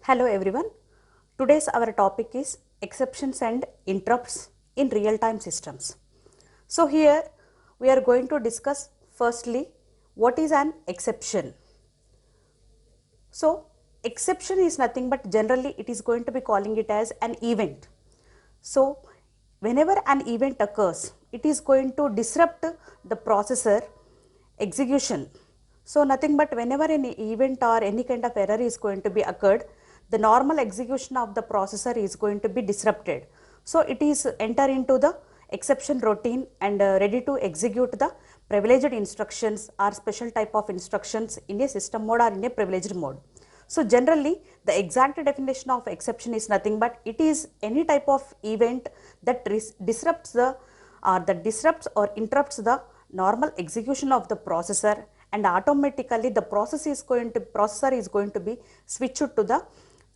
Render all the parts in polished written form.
Hello everyone. Today's our topic is exceptions and interrupts in real-time systems. So here we are going to discuss firstly what is an exception. So exception is nothing but generally it is going to be calling it as an event. So whenever an event occurs, it is going to disrupt the processor execution. So nothing but whenever any event or any kind of error is going to be occurred, the normal execution of the processor is going to be disrupted. So it is enter into the exception routine and ready to execute the privileged instructions or special type of instructions in a system mode or in a privileged mode. So generally the exact definition of exception is nothing but it is any type of event that disrupts the or interrupts the normal execution of the processor, and automatically the processor is going to be switched to the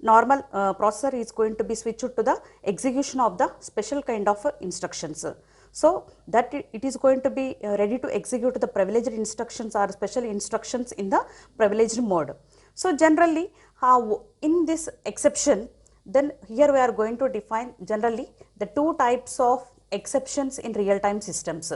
normal processor is going to be switched to the execution of the special kind of instructions. So that it is going to be ready to execute the privileged instructions or special instructions in the privileged mode. So generally how in this exception, then here we are going to define generally the two types of exceptions in real time systems.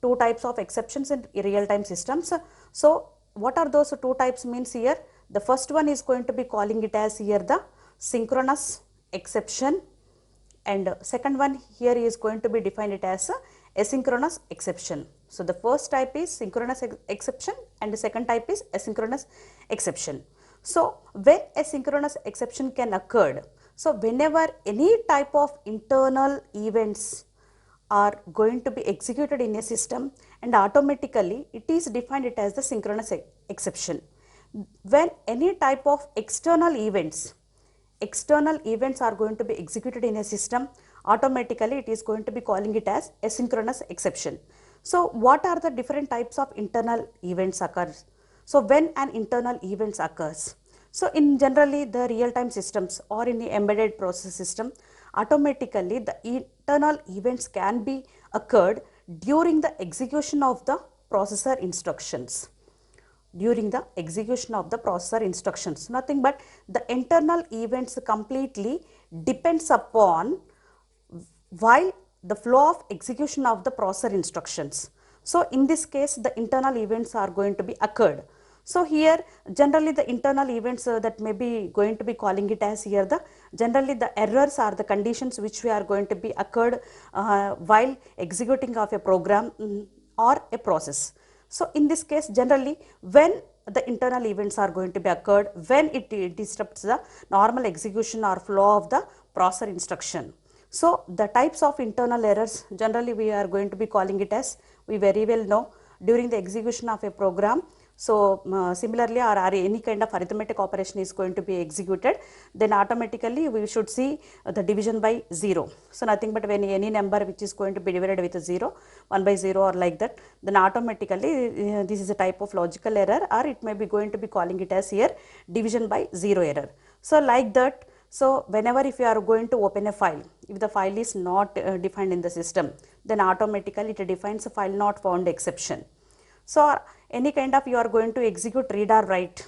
Two types of exceptions in real time systems. So what are those two types means here? The first one is going to be calling it as here the synchronous exception, and second one here is going to be defined it as asynchronous exception. So the first type is synchronous exception and the second type is asynchronous exception. So when a synchronous exception can occur, so whenever any type of internal events are going to be executed in a system, and automatically it is defined it as the synchronous exception. When any type of external events are going to be executed in a system, automatically it is going to be calling it as asynchronous exception. So what are the different types of internal events occurs? So when an internal events occurs, so in generally the real time systems or in the embedded process system, automatically the internal events can be occurred during the execution of the processor instructions. During the execution of the processor instructions, nothing but the internal events completely depends upon while the flow of execution of the processor instructions. So in this case the internal events are going to be occurred. So here generally the internal events that may be going to be calling it as here the generally the errors are the conditions which we are going to be occurred while executing of a program or a process. So in this case generally when the internal events are going to be occurred when it disrupts the normal execution or flow of the processor instruction. So the types of internal errors generally we are going to be calling it as, we very well know, during the execution of a program. So similarly or any kind of arithmetic operation is going to be executed, then automatically we should see the division by 0. So nothing but when any number which is going to be divided with a 0, 1 by 0 or like that, then automatically this is a type of logical error, or it may be going to be calling it as here division by 0 error. So like that, so whenever if you are going to open a file, if the file is not defined in the system, then automatically it defines a file not found exception. So any kind of you are going to execute read or write.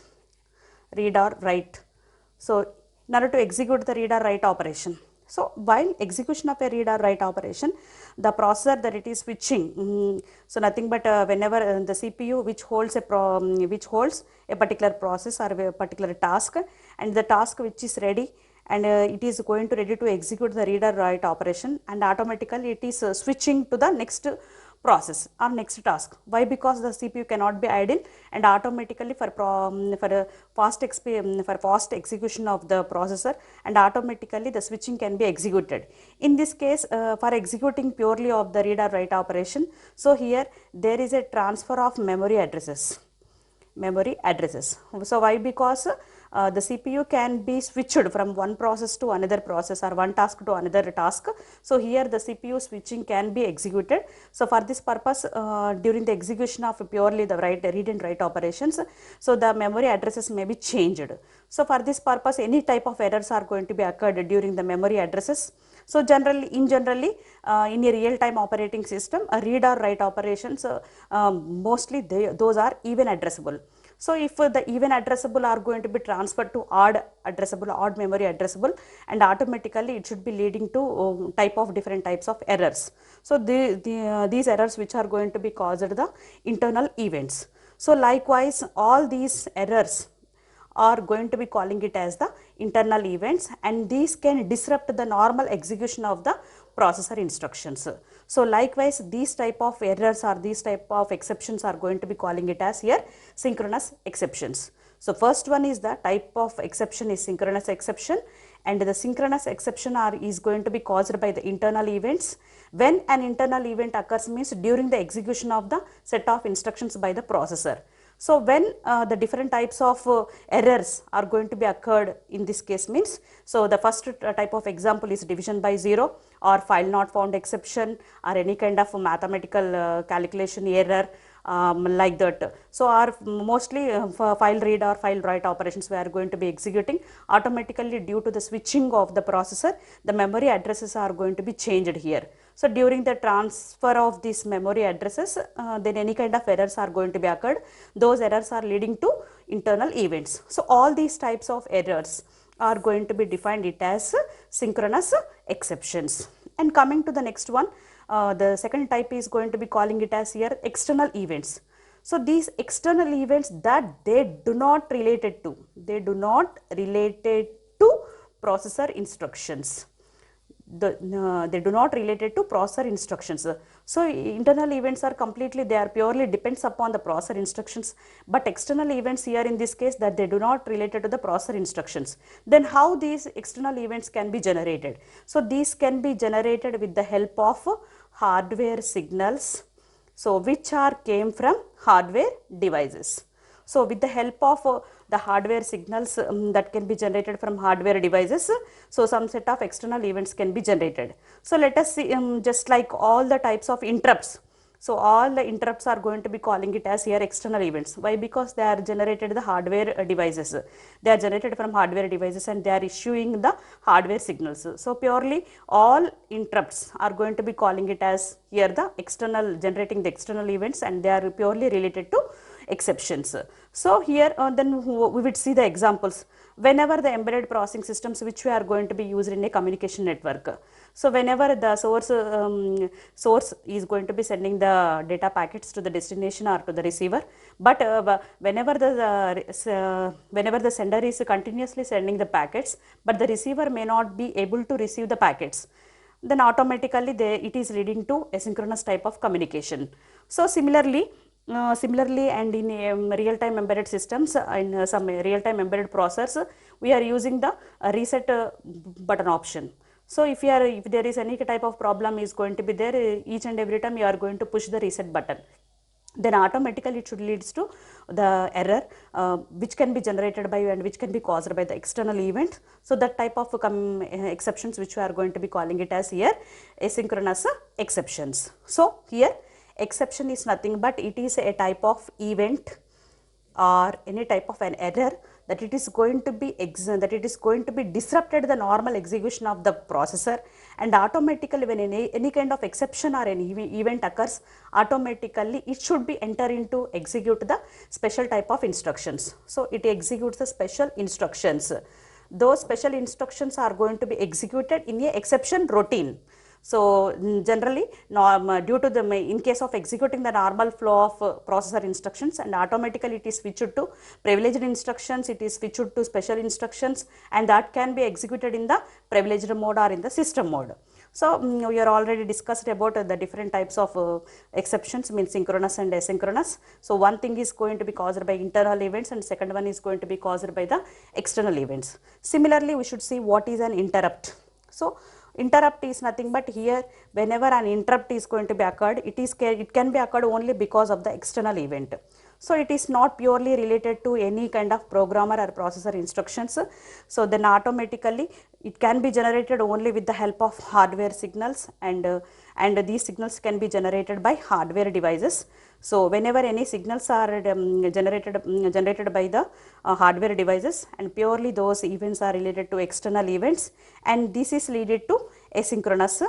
So in order to execute the read or write operation, so while execution of a read or write operation, the processor that it is switching, so nothing but whenever the CPU which holds a particular process or a particular task, and the task which is ready, and it is going to ready to execute the read or write operation, and automatically it is switching to the next process or next task. Why? Because the CPU cannot be idle, and automatically for fast execution of the processor, and automatically the switching can be executed. In this case for executing purely of the read or write operation, so here there is a transfer of memory addresses. So why? Because the CPU can be switched from one process to another process or one task to another task. So here the CPU switching can be executed. So for this purpose during the execution of purely the read and write operations, so the memory addresses may be changed. So for this purpose any type of errors are going to be occurred during the memory addresses. So generally in a real time operating system, read or write operations mostly those are even addressable. So if the even addressable are going to be transferred to odd addressable, odd memory addressable, and automatically it should be leading to type of different types of errors. So these errors which are going to be caused the internal events. So likewise all these errors are going to be calling it as the internal events, and these can disrupt the normal execution of the processor instructions. So likewise these type of errors or these type of exceptions are going to be calling it as here synchronous exceptions. So first one is the type of exception is synchronous exception, and the synchronous exception is going to be caused by the internal events. When an internal event occurs means during the execution of the set of instructions by the processor. So when the different types of errors are going to be occurred in this case means, so the first type of example is division by 0 or file not found exception or any kind of mathematical calculation error, like that. So are mostly for file read or file write operations we are going to be executing automatically due to the switching of the processor, the memory addresses are going to be changed here. So during the transfer of these memory addresses, then any kind of errors are going to be occurred. Those errors are leading to internal events. So all these types of errors are going to be defined it as synchronous exceptions. And coming to the next one, the second type is going to be calling it as here external events. So these external events that they do not related to processor instructions. They do not related to processor instructions. So internal events are completely, they are purely depends upon the processor instructions, but external events here in this case that they do not related to the processor instructions. Then how these external events can be generated? So these can be generated with the help of hardware signals, so which are came from hardware devices. So with the help of the hardware signals that can be generated from hardware devices, so some set of external events can be generated. So let us see just like all the types of interrupts. So all the interrupts are going to be calling it as here external events. Why? Because they are generated the hardware devices. They are generated from hardware devices and they are issuing the hardware signals. So purely all interrupts are going to be calling it as here the external, generating the external events, and they are purely related to exceptions. So here then we would see the examples. Whenever the embedded processing systems which we are going to be used in a communication network. So whenever the source is going to be sending the data packets to the destination or to the receiver, but whenever the sender is continuously sending the packets, but the receiver may not be able to receive the packets, then automatically it is leading to asynchronous type of communication. So similarly and in real-time embedded systems, in some real-time embedded processors, we are using the reset button option. So if there is any type of problem is going to be there, each and every time you are going to push the reset button, then automatically it should leads to the error which can be generated by and which can be caused by the external event. So that type of exceptions which we are going to be calling it as here asynchronous exceptions. So here exception is nothing but it is a type of event or any type of an error that it is going to be disrupted the normal execution of the processor, and automatically when any kind of exception or any event occurs, automatically it should be enter into execute the special type of instructions. So it executes the special instructions. Those special instructions are going to be executed in a exception routine. So generally due to the in case of executing the normal flow of processor instructions, and automatically it is switched to privileged instructions, it is switched to special instructions, and that can be executed in the privileged mode or in the system mode. So we are already discussed about the different types of exceptions, means synchronous and asynchronous. So one thing is going to be caused by internal events and second one is going to be caused by the external events. Similarly, we should see what is an interrupt. So interrupt is nothing but here whenever an interrupt is going to be occurred, it can be occurred only because of the external event. So it is not purely related to any kind of programmer or processor instructions. So then automatically it can be generated only with the help of hardware signals, and these signals can be generated by hardware devices. So whenever any signals are generated by the hardware devices, and purely those events are related to external events, and this is leaded to asynchronous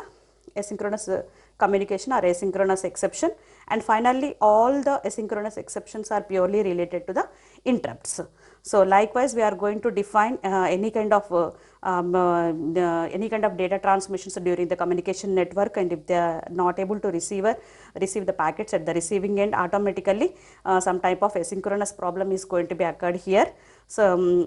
communication or asynchronous exception, and finally all the asynchronous exceptions are purely related to the interrupts. So likewise we are going to define any kind of data transmissions during the communication network, and if they are not able to receive the packets at the receiving end, automatically some type of asynchronous problem is going to be occurred here. So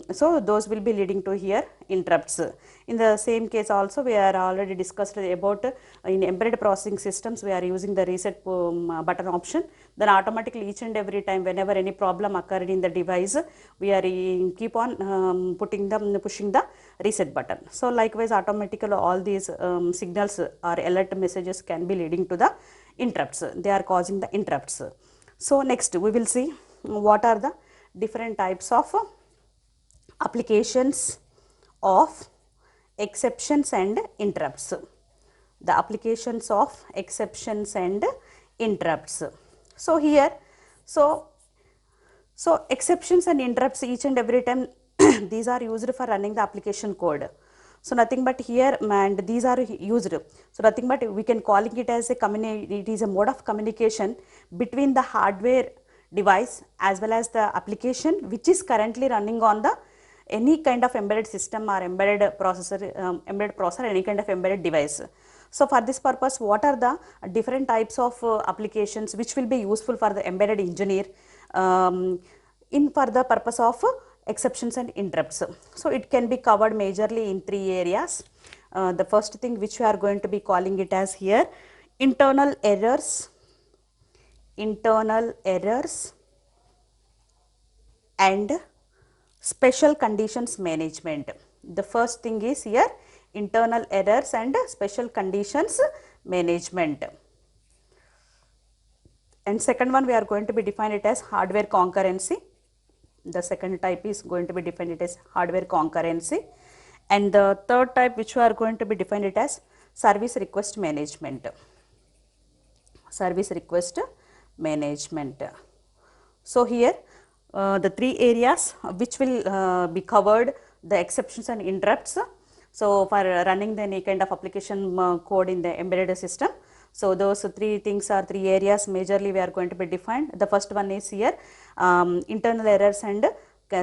those will be leading to here interrupts. In the same case also we are already discussed about in embedded processing systems we are using the reset button option. Then automatically each and every time whenever any problem occurred in the device, we are keep on pushing the reset button. So likewise automatically all these signals or alert messages can be leading to the interrupts. They are causing the interrupts. So next we will see what are the different types of applications of exceptions and interrupts. The applications of exceptions and interrupts. So here, so exceptions and interrupts each and every time these are used for running the application code. So nothing but here, and these are used. So nothing but we can calling it as it is a mode of communication between the hardware device as well as the application which is currently running on the any kind of embedded system or embedded processor, any kind of embedded device. So for this purpose, what are the different types of applications which will be useful for the embedded engineer for the purpose of exceptions and interrupts. So it can be covered majorly in three areas. The first thing which we are going to be calling it as here, internal errors and special conditions management. The first thing is here internal errors and special conditions management. And second one we are going to be define it as hardware concurrency. The second type is going to be defined as hardware concurrency. And the third type which we are going to be defined it as service request management. Service request management. So here the three areas which will be covered, the exceptions and interrupts. So for running the any kind of application code in the embedded system. So those three things are three areas majorly we are going to be defined. The first one is here internal errors and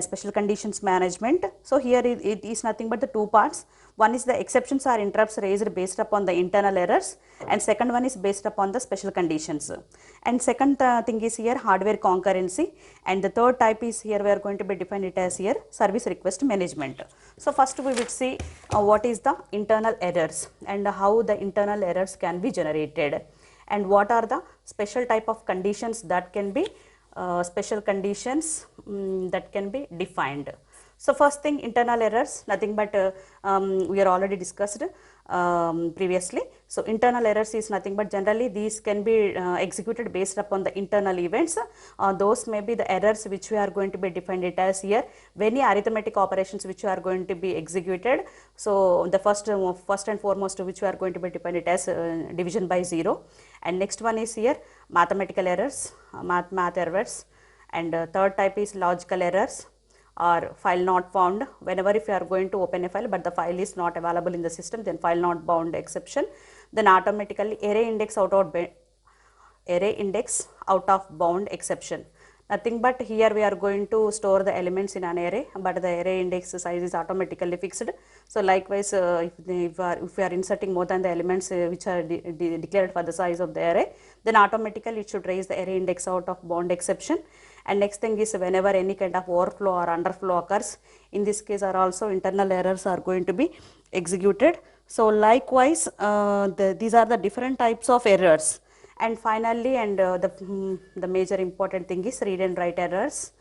special conditions management. So here it is nothing but the two parts. One is the exceptions or interrupts raised based upon the internal errors, and second one is based upon the special conditions. And second thing is here hardware concurrency, and the third type is here we are going to be define it as here service request management. So first we will see what is the internal errors and how the internal errors can be generated, and what are the special type of conditions that can be special conditions that can be defined. So first thing internal errors, nothing but we are already discussed previously. So internal errors is nothing but generally these can be executed based upon the internal events. Those may be the errors which we are going to be defined it as here any arithmetic operations which are going to be executed. So the first and foremost which we are going to be defined it as division by 0, and next one is here mathematical errors, math errors, and third type is logical errors or file not found. Whenever if you are going to open a file but the file is not available in the system, then file not bound exception. Then automatically array index out of bound exception. Nothing but here we are going to store the elements in an array, but the array index size is automatically fixed. So likewise if we are inserting more than the elements which are declared for the size of the array, then automatically it should raise the array index out of bound exception. And next thing is whenever any kind of overflow or underflow occurs, in this case are also internal errors are going to be executed. So likewise these are the different types of errors. And finally the major important thing is read and write errors.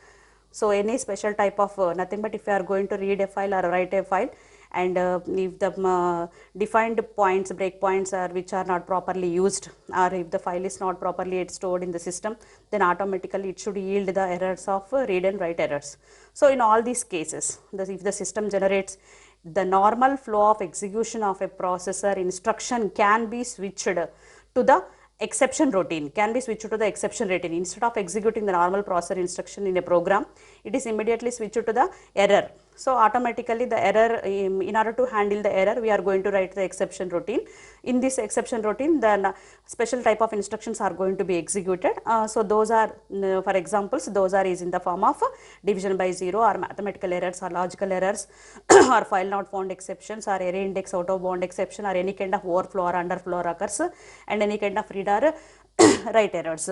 So any special type of nothing but if you are going to read a file or write a file, and if the defined points, breakpoints are which are not properly used, or if the file is not properly stored in the system, then automatically it should yield the errors of read and write errors. So in all these cases, if the system generates the normal flow of execution of a processor instruction can be switched to the exception routine, instead of executing the normal processor instruction in a program, it is immediately switched to the error. So automatically the error, in order to handle the error, we are going to write the exception routine. In this exception routine, then special type of instructions are going to be executed. So those are, for examples, those are is in the form of division by zero, or mathematical errors, or logical errors, or file not found exceptions, or array index out of bound exception, or any kind of overflow or underflow occurs, and any kind of read or write errors.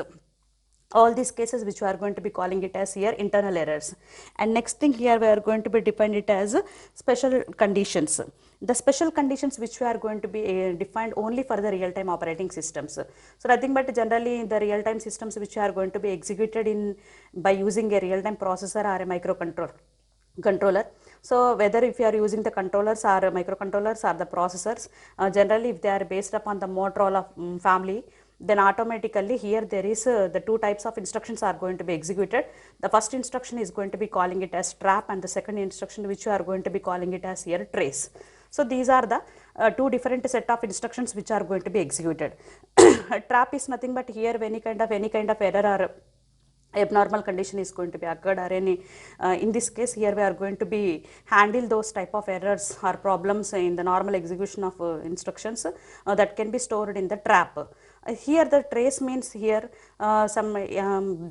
All these cases which we are going to be calling it as here internal errors. And next thing here, we are going to be define it as special conditions. The special conditions which we are going to be defined only for the real time operating systems. So nothing but generally the real time systems which are going to be executed in by using a real time processor or a microcontroller. So whether if you are using the controllers or microcontrollers or the processors, generally if they are based upon the Motorola family, then automatically here there is the two types of instructions are going to be executed. The first instruction is going to be calling it as trap, and the second instruction which you are going to be calling it as here trace. So these are the two different set of instructions which are going to be executed. Trap is nothing but here any kind of error or abnormal condition is going to be occurred, or any in this case here we are going to be handle those type of errors or problems in the normal execution of instructions that can be stored in the trap. Here the trace means here some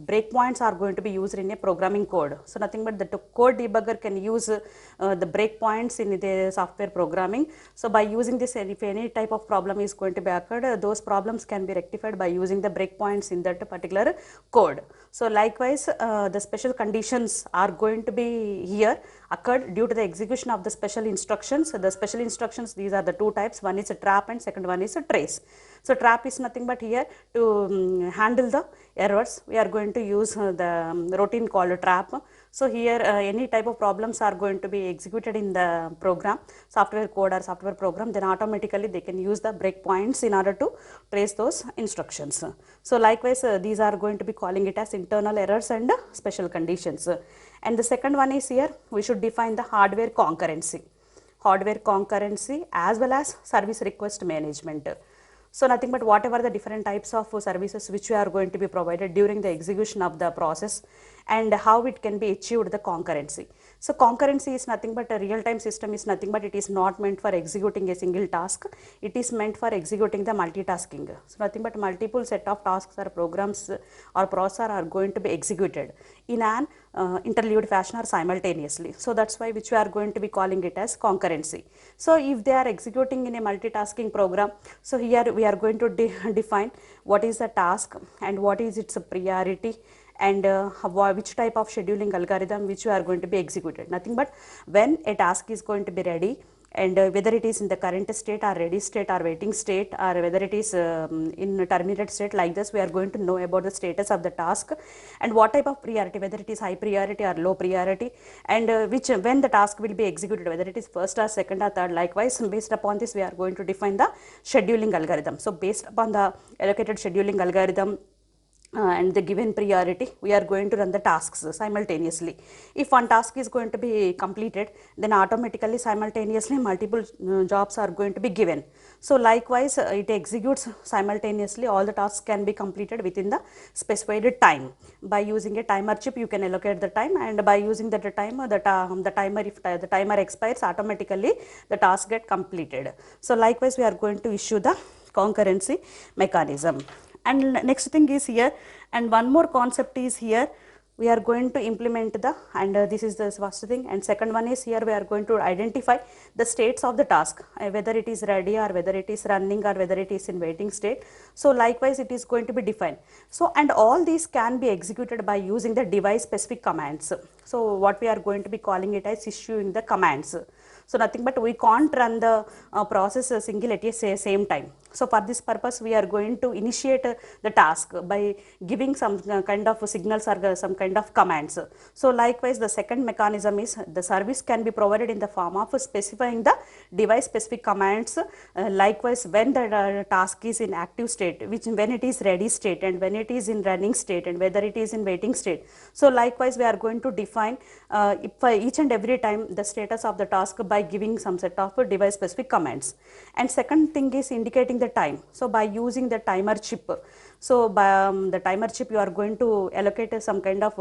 breakpoints are going to be used in a programming code. So nothing but the code debugger can use the breakpoints in the software programming. So by using this, if any type of problem is going to be occurred, those problems can be rectified by using the breakpoints in that particular code. So likewise, the special conditions are going to be here occurred due to the execution of the special instructions. So the special instructions, these are the two types. One is a trap and second one is a trace. So trap is nothing but here to handle the errors, we are going to use the routine called trap. So here any type of problems are going to be executed in the program, software code or software program, then automatically they can use the breakpoints in order to trace those instructions. So likewise, these are going to be calling it as internal errors and special conditions. And the second one is here, we should define the hardware concurrency as well as service request management. So nothing but whatever the different types of services which we are going to be provided during the execution of the process, and how it can be achieved the concurrency. So concurrency is nothing but a real-time system is nothing but it is not meant for executing a single task. It is meant for executing the multitasking. So nothing but multiple set of tasks or programs or processor are going to be executed in an interleaved fashion or simultaneously. So that's why which we are going to be calling it as concurrency. So if they are executing in a multitasking program, so here we are going to define what is the task and what is its priority, and which type of scheduling algorithm which you are going to be executed. Nothing but when a task is going to be ready, and whether it is in the current state or ready state or waiting state, or whether it is in terminated state, like this we are going to know about the status of the task and what type of priority, whether it is high priority or low priority, and when the task will be executed, whether it is first or second or third. Likewise, based upon this we are going to define the scheduling algorithm. So based upon the allocated scheduling algorithm and the given priority, we are going to run the tasks simultaneously. If one task is going to be completed, then automatically simultaneously multiple jobs are going to be given. So likewise, it executes simultaneously, all the tasks can be completed within the specified time. By using a timer chip, you can allocate the time, and by using the timer, if the timer expires, automatically the task get completed. So likewise, we are going to issue the concurrency mechanism. And next thing is here, and one more concept is here, we are going to implement the, and this is the first thing, and second one is here we are going to identify the states of the task, whether it is ready or whether it is running or whether it is in waiting state. So likewise it is going to be defined. So and all these can be executed by using the device specific commands. So what we are going to be calling it as issuing the commands. So nothing but we can't run the process single at a same time. So for this purpose, we are going to initiate the task by giving some kind of signals or some kind of commands. So likewise, the second mechanism is the service can be provided in the form of specifying the device specific commands. Likewise, when the task is in active state, when it is ready state, and when it is in running state, and whether it is in waiting state. So likewise, we are going to define each and every time the status of the task by giving some set of device specific commands. And second thing is indicating the time. So by using the timer chip, so by the timer chip you are going to allocate some kind of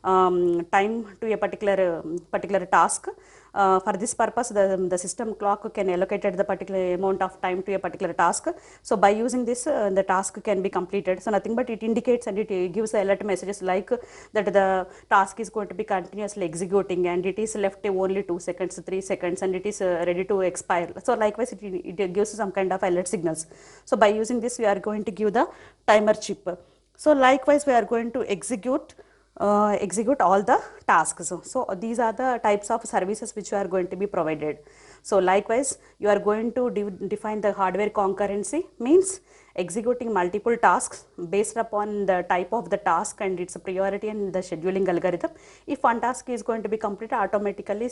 time to a particular task. For this purpose, the system clock can allocate the particular amount of time to a particular task. So by using this, the task can be completed. So nothing but it indicates and it gives alert messages like that the task is going to be continuously executing and it is left only 2 seconds, 3 seconds, and it is ready to expire. So likewise, it gives some kind of alert signals. So by using this, we are going to give the timer chip. So likewise, we are going to execute all the tasks. So these are the types of services which are going to be provided. So likewise, you are going to define the hardware concurrency, means executing multiple tasks based upon the type of the task and its priority and the scheduling algorithm. If one task is going to be completed, automatically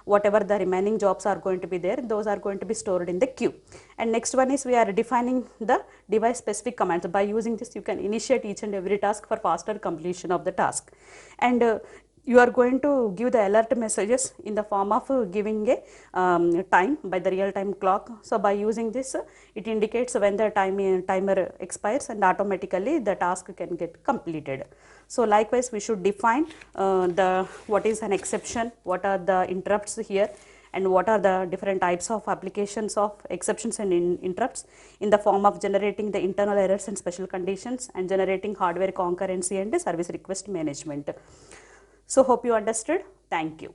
whatever the remaining jobs are going to be there, those are going to be stored in the queue. And next one is we are defining the device specific commands. By using this, you can initiate each and every task for faster completion of the task. And you are going to give the alert messages in the form of giving a time by the real time clock. So by using this, it indicates when the timer expires and automatically the task can get completed. So likewise, we should define what is an exception, what are the interrupts here, and what are the different types of applications of exceptions and interrupts in the form of generating the internal errors and special conditions and generating hardware concurrency and service request management. So hope you understood. Thank you.